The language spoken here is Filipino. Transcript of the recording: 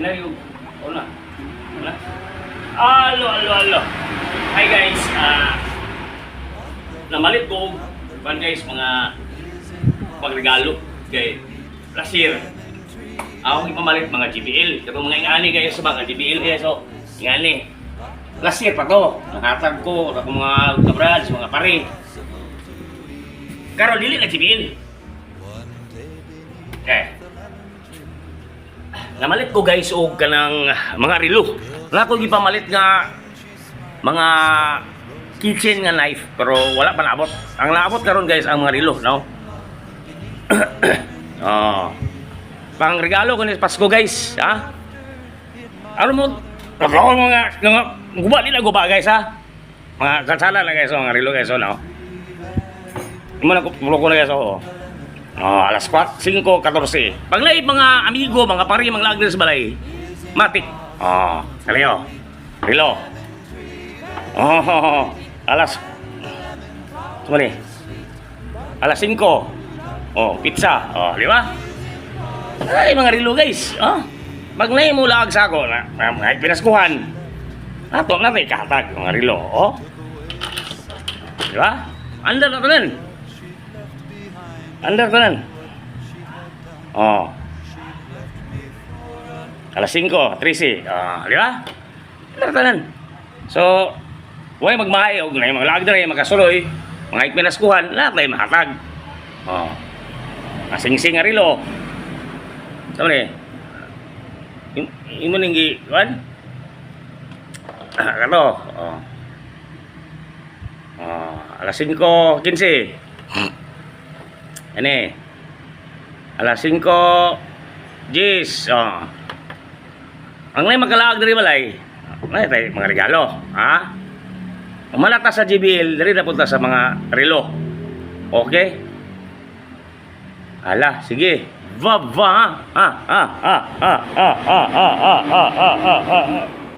Inayo. Wala. Wala. Alo. Hi guys, namalit ko guys mga pagregalo kay last year. Ako ipamalit mga JBL. Kato mga ingani guys sa mga JBL guys. So, ingani. Last year pa to. Nakatag ko sa mga kabrads, mga pare. Karo dili na JBL. Okay. Namalit ko guys og kanang mga relo. Wala ko gipamalit nga mga kitchen nga knife pero wala pa naabot. Ang naabot karon guys ang mga relo, no? Oh. Pang regalo ko ni Pasko guys, ha? Ano mo? Mga guba din guba guys, ha? Mga kansala na guys, mga relo guys, no? Imo na ko na guys, oh. Oh, alas 4, 5:14. Pag laib mga amigo, mga pari, mga lagner sa balay. Matik. Oh, kaliyo. Relo. Oh, alas. Sumali. Alas 5. Oh, pizza. Oh, di ba? Ay, mga relo guys. Oh. Pag laib mo lag sa ako na pinaskuhan. Ato na tay katag mga relo, oh. Di ba? Under na tanan. Under ko nan. Oh. Alas 5, 13. Di ba? Under ko nan. So, huwag magmahay. Huwag na yung mga lagder, yung magkasuloy. Mga ikminaskuhan, lahat na yung mahatag. Oh. Masing-sing nga rilo. Saan mo Imo ninggi, kuhan? Kato. Oh. Oh. Alas 5, 15. Ini alas 5 10. Oh. Ang lay magkalaag diri balay. Nay tay mga regalo, ha? Umalata sa JBL diri na punta sa mga relo. Okay? Ala, sige. Va.